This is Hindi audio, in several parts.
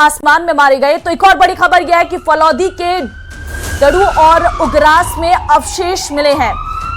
आसमान में मारे गए। तो एक और बड़ी खबर यह है कि फलौदी के डड़ू और उगरास में अवशेष मिले हैं।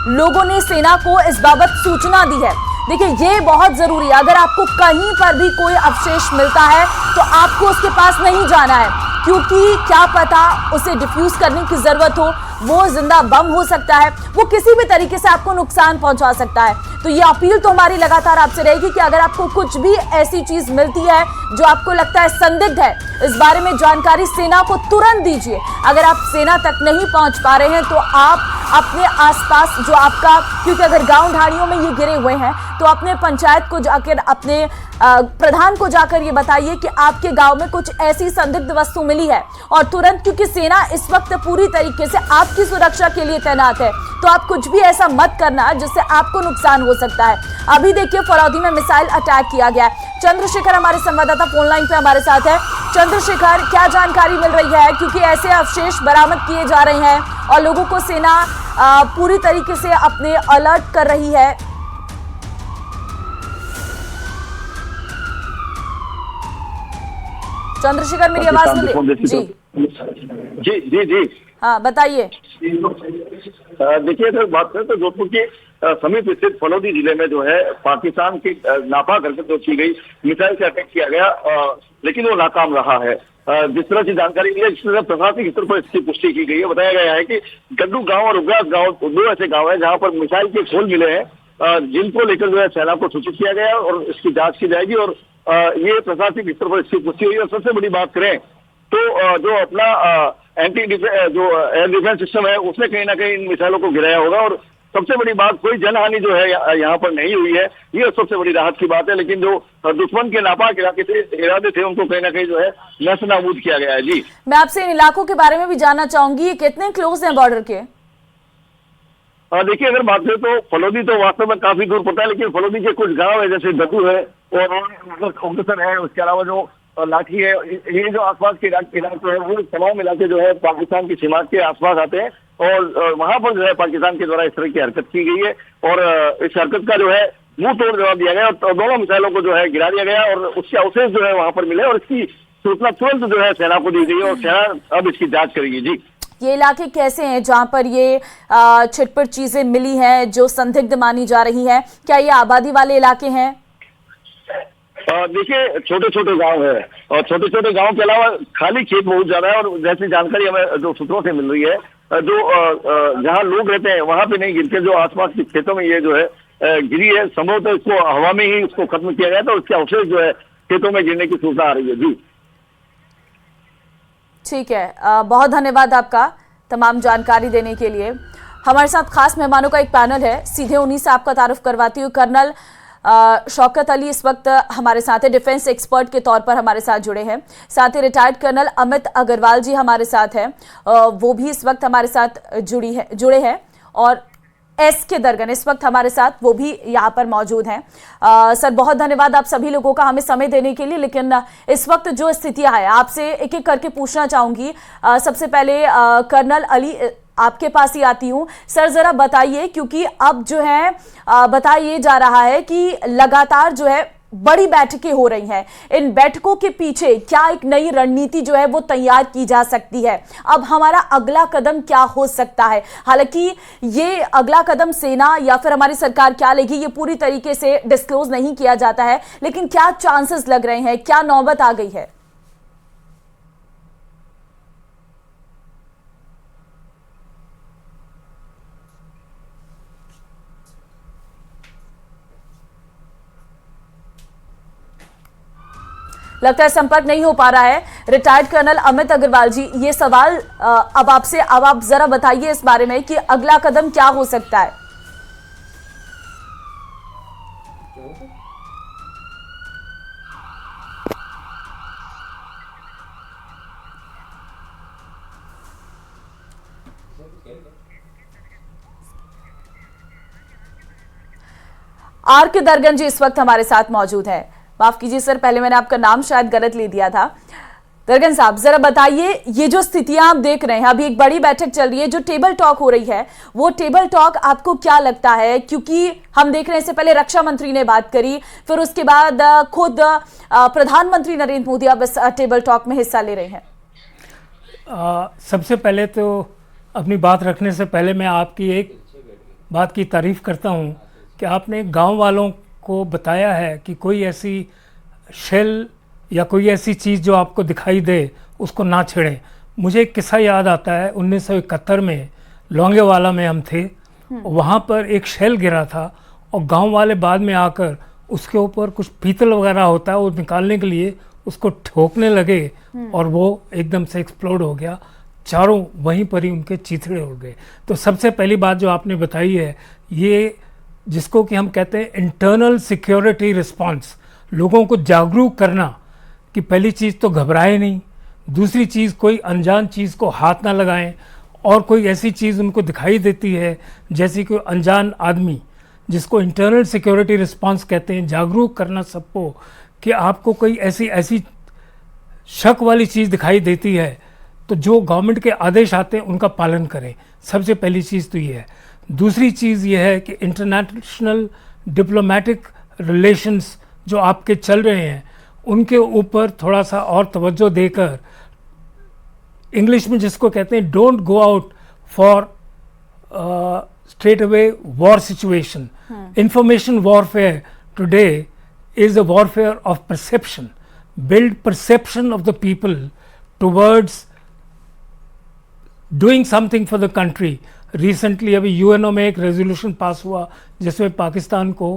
लोगों ने सेना को इस बाबत सूचना दी है। देखिए, ये बहुत जरूरी है। अगर आपको कहीं पर भी कोई अवशेष मिलता है तो आपको उसके पास नहीं जाना है, क्योंकि क्या पता उसे डिफ्यूज करने की जरूरत हो, वो जिंदा बम हो सकता है, वो किसी भी तरीके से आपको नुकसान पहुंचा सकता है। तो ये अपील तो हमारी लगातार आपसे रहेगी कि अगर आपको कुछ भी ऐसी चीज मिलती है जो आपको लगता है संदिग्ध है, इस बारे में जानकारी सेना को तुरंत दीजिए। अगर आप सेना तक नहीं पहुंच पा रहे हैं तो आप अपने आसपास जो आपका, क्योंकि अगर गांव ढाणियों में ये गिरे हुए हैं तो अपने पंचायत को जाकर, अपने प्रधान को जाकर ये बताइए कि आपके गांव में कुछ ऐसी संदिग्ध वस्तु मिली है, और तुरंत, क्योंकि सेना इस वक्त पूरी तरीके से आपकी सुरक्षा के लिए तैनात है, तो आप कुछ भी ऐसा मत करना जिससे आपको नुकसान हो सकता है। अभी देखिए, फलौदी में मिसाइल अटैक किया गया है। चंद्रशेखर हमारे संवाददाता फोन लाइन पे हमारे साथ है। चंद्रशेखर, क्या जानकारी मिल रही है, क्योंकि ऐसे अवशेष बरामद किए जा रहे हैं और लोगों को सेना पूरी तरीके से अपने अलर्ट कर रही है। चंद्रशेखर, मेरी आवाज मिल जी? जी जी जी, हाँ, बताइए। देखिए, अगर बात करें तो जोधपुर के समीप स्थित फलौदी जिले में जो है पाकिस्तान की नापा करके जो की गई मिसाइल से अटैक किया गया, लेकिन वो नाकाम रहा है। जिस तरह की जानकारी मिली है, जिस तरह प्रशासनिक स्तर पर इसकी पुष्टि की गई है, बताया गया है कि गड्डू गांव और उग्रास गांव दो ऐसे गांव हैं जहां पर मिसाइल के खोल मिले हैं, जिनको लेकर जो है सेना को सूचित किया गया है और इसकी जांच की जाएगी। और ये प्रशासनिक स्तर पर इसकी पुष्टि हुई है। और सबसे बड़ी बात करें तो जो अपना जो एयर डिफेंस सिस्टम है, उसने कहीं ना कहीं इन मिसाइलों को गिराया होगा। और सबसे बड़ी बात, कोई जनहानि जो है यहाँ पर नहीं हुई है, ये सबसे बड़ी राहत की बात है। लेकिन जो दुश्मन के नापाक इलाके से इरादे थे, उनको कहीं ना कहीं जो है नष्ट नाबूद किया गया है। जी, मैं आपसे इन इलाकों के बारे में भी जानना चाहूंगी, ये कितने क्लोज हैं बॉर्डर के? देखिए, अगर बात करें तो फलौदी तो वास्तव में काफी दूर पड़ता है, लेकिन फलौदी के कुछ गांव है, जैसे गड्डू है और ओगसर है, उसके अलावा जो लाठी है, ये जो आसपास के इलाके है, वो तमाम इलाके जो है पाकिस्तान की सीमा के आसपास आते हैं। और वहां पर जो है पाकिस्तान के द्वारा इस तरह की हरकत की गई है और इस हरकत का जो है मुंह तोड़ जवाब दिया गया और दोनों मिसाइलों को जो है गिरा दिया गया और उसके अवशेष जो है वहां पर मिले और इसकी सूचना तुरंत जो है सेना को दी गई और सेना अब इसकी जांच करेगी। जी, ये इलाके कैसे हैं जहां पर ये छिटपुट चीजें मिली हैं जो संदिग्ध मानी जा रही हैं? क्या ये आबादी वाले इलाके हैं? देखिए, छोटे छोटे गांव है और छोटे छोटे गांव के अलावा खाली खेत बहुत ज्यादा है। और जैसी जानकारी हमें जो सूत्रों से मिल रही है, जो जहां लोग रहते हैं वहां पे नहीं गिरते, जो आसपास के खेतों में ये जो है गिरी है। संभवतः इसको हवा में ही इसको खत्म किया गया था और उसके अवशेष जो है खेतों में गिरने की सूचना आ रही है। जी, ठीक है, बहुत धन्यवाद आपका तमाम जानकारी देने के लिए। हमारे साथ खास मेहमानों का एक पैनल है, सीधे उन्हीं से आपका तारुफ करवाती हूँ। कर्नल शौकत अली इस वक्त हमारे साथ है, डिफेंस एक्सपर्ट के तौर पर हमारे साथ जुड़े हैं। साथ ही रिटायर्ड कर्नल अमित अग्रवाल जी हमारे साथ हैं, वो भी इस वक्त हमारे साथ जुड़े हैं। और एस के दरगन इस वक्त हमारे साथ, वो भी यहाँ पर मौजूद हैं। सर, बहुत धन्यवाद आप सभी लोगों का हमें समय देने के लिए। लेकिन इस वक्त जो स्थितियां हैं, आपसे एक एक करके पूछना चाहूंगी। सबसे पहले कर्नल अली, आपके पास ही आती हूँ। सर, जरा बताइए, क्योंकि अब जो है बताइए जा रहा है कि लगातार जो है बड़ी बैठकें हो रही हैं, इन बैठकों के पीछे क्या एक नई रणनीति जो है वो तैयार की जा सकती है? अब हमारा अगला कदम क्या हो सकता है? हालांकि ये अगला कदम सेना या फिर हमारी सरकार क्या लेगी, ये पूरी तरीके से डिस्क्लोज नहीं किया जाता है, लेकिन क्या चांसेस लग रहे हैं, क्या नौबत आ गई है? लगता है संपर्क नहीं हो पा रहा है। रिटायर्ड कर्नल अमित अग्रवाल जी, ये सवाल अब आपसे, अब आप जरा बताइए इस बारे में कि अगला कदम क्या हो सकता है? आर के दरगन जी इस वक्त हमारे साथ मौजूद है। माफ कीजिए सर, पहले मैंने आपका नाम शायद गलत ले दिया था। दरगन साहब, जरा बताइए, ये जो स्थितियां आप देख रहे हैं, अभी एक बड़ी बैठक चल रही है, जो टेबल टॉक हो रही है, वो टेबल टॉक आपको क्या लगता है? क्योंकि हम देख रहे हैं, इससे पहले रक्षा मंत्री ने बात करी, फिर उसके बाद खुद प्रधानमंत्री नरेंद्र मोदी अब इस टेबल टॉक में हिस्सा ले रहे हैं। सबसे पहले तो अपनी बात रखने से पहले मैं आपकी एक बात की तारीफ करता हूं कि आपने गांव वालों को बताया है कि कोई ऐसी शेल या कोई ऐसी चीज़ जो आपको दिखाई दे उसको ना छेड़ें। मुझे एक किस्सा याद आता है, 1971 में लौंगेवाला में हम थे, वहाँ पर एक शेल गिरा था और गांव वाले बाद में आकर उसके ऊपर कुछ पीतल वगैरह होता है वो निकालने के लिए उसको ठोकने लगे और वो एकदम से एक्सप्लोड हो गया, चारों वहीं पर ही उनके चीथड़े उड़ गए। तो सबसे पहली बात जो आपने बताई है, ये जिसको कि हम कहते हैं इंटरनल सिक्योरिटी रिस्पांस, लोगों को जागरूक करना कि पहली चीज़ तो घबराए नहीं, दूसरी चीज़ कोई अनजान चीज़ को हाथ ना लगाएं, और कोई ऐसी चीज़ उनको दिखाई देती है जैसे कोई अनजान आदमी, जिसको इंटरनल सिक्योरिटी रिस्पांस कहते हैं, जागरूक करना सबको कि आपको कोई ऐसी शक वाली चीज़ दिखाई देती है तो जो गवर्नमेंट के आदेश आते हैं उनका पालन करें। सबसे पहली चीज़ तो ये है। दूसरी चीज़ ये है कि इंटरनेशनल डिप्लोमेटिक रिलेशंस जो आपके चल रहे हैं उनके ऊपर थोड़ा सा और तवज्जो देकर, इंग्लिश में जिसको कहते हैं don't go out for straight away war situation. Information warfare today is a warfare of perception. Build perception of the people towards doing something for the country. Recently अभी UNO में एक रेजोल्यूशन पास हुआ जिसमें पाकिस्तान को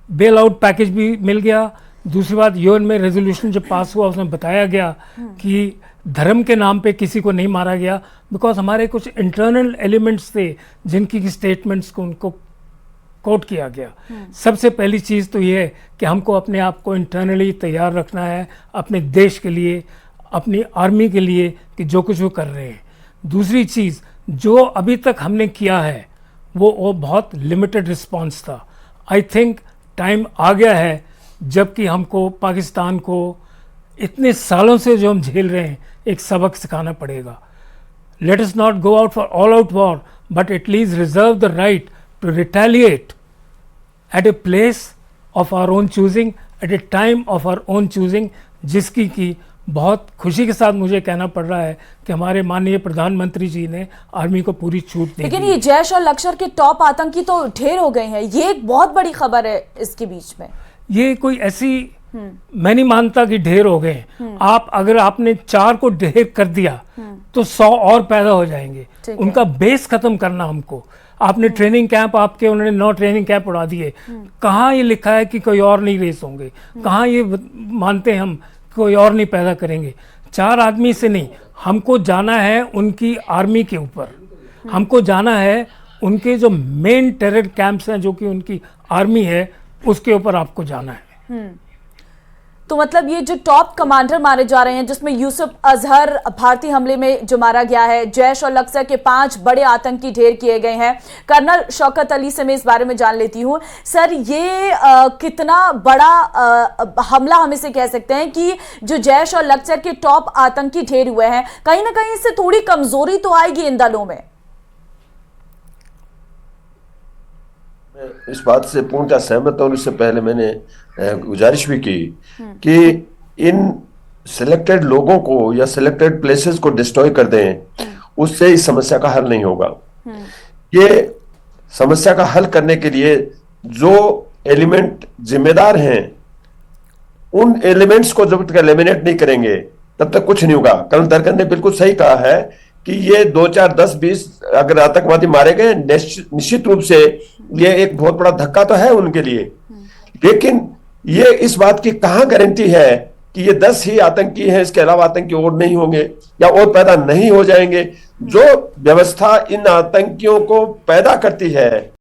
बेल आउट पैकेज भी मिल गया। दूसरी बात, यूएन में रेजोल्यूशन जब पास हुआ उसमें बताया गया कि धर्म के नाम पे किसी को नहीं मारा गया, बिकॉज हमारे कुछ इंटरनल एलिमेंट्स थे जिनकी स्टेटमेंट्स को उनको कोट किया गया। सबसे पहली चीज़ तो ये है कि हमको अपने आप को इंटरनली तैयार रखना है अपने देश के लिए, अपनी आर्मी के लिए, कि जो कुछ वो कर रहे हैं। दूसरी चीज़, जो अभी तक हमने किया है वो बहुत लिमिटेड रिस्पांस था। आई थिंक टाइम आ गया है जबकि हमको पाकिस्तान को इतने सालों से जो हम झेल रहे हैं एक सबक सिखाना पड़ेगा। Let us not go out for all out war, but at least reserve the right to retaliate at a place of our own choosing, at a time of our own choosing, जिसकी की बहुत खुशी के साथ मुझे कहना पड़ रहा है कि हमारे माननीय प्रधानमंत्री जी ने आर्मी को पूरी छूट दी। लेकिन ये जैश और लश्कर के टॉप आतंकी तो ढेर हो गए हैं, ये एक बहुत बड़ी खबर है इसके बीच में। ये कोई ऐसी मैं नहीं मानता कि ढेर हो गए। आप अगर आपने 4 को ढेर कर दिया तो 100 और पैदा हो जाएंगे। उनका बेस खत्म करना हमको। आपने ट्रेनिंग कैंप, आपके उन्होंने 9 ट्रेनिंग कैंप उड़ा दिए। कहाँ ये लिखा है कि कोई और नहीं रेस होंगे? कहाँ ये मानते हैं हम कोई और नहीं पैदा करेंगे? 4 आदमी से नहीं, हमको जाना है उनकी आर्मी के ऊपर, हमको जाना है उनके जो मेन टेरर कैंप्स हैं जो कि उनकी आर्मी है उसके ऊपर आपको जाना है। तो मतलब ये जो टॉप कमांडर मारे जा रहे हैं, जिसमें यूसुफ अजहर भारतीय हमले में जो मारा गया है, जैश और लश्कर के 5 बड़े आतंकी ढेर किए गए हैं। कर्नल शौकत अली से मैं इस बारे में जान लेती हूं। सर, ये कितना बड़ा हमला हम इसे कह सकते हैं कि जो जैश और लश्कर के टॉप आतंकी ढेर हुए हैं, कहीं ना कहीं इससे थोड़ी कमजोरी तो आएगी इन दलों में? इस बात से पूर्णतः सहमत हूं। इससे पहले मैंने गुजारिश भी की कि इन सिलेक्टेड लोगों को या सिलेक्टेड प्लेसेस को डिस्ट्रॉय कर दें, उससे इस समस्या का हल नहीं होगा। ये समस्या का हल करने के लिए जो एलिमेंट जिम्मेदार हैं, उन एलिमेंट्स को जब तक एलिमिनेट नहीं करेंगे तब तक कुछ नहीं होगा। कर्नल दरगन ने बिल्कुल सही कहा है कि ये 2, 4, 10, 20 अगर आतंकवादी मारे गए, निश्चित रूप से ये एक बहुत बड़ा धक्का तो है उनके लिए, लेकिन ये इस बात की कहां गारंटी है कि ये 10 ही आतंकी हैं, इसके अलावा आतंकी और नहीं होंगे या और पैदा नहीं हो जाएंगे? जो व्यवस्था इन आतंकियों को पैदा करती है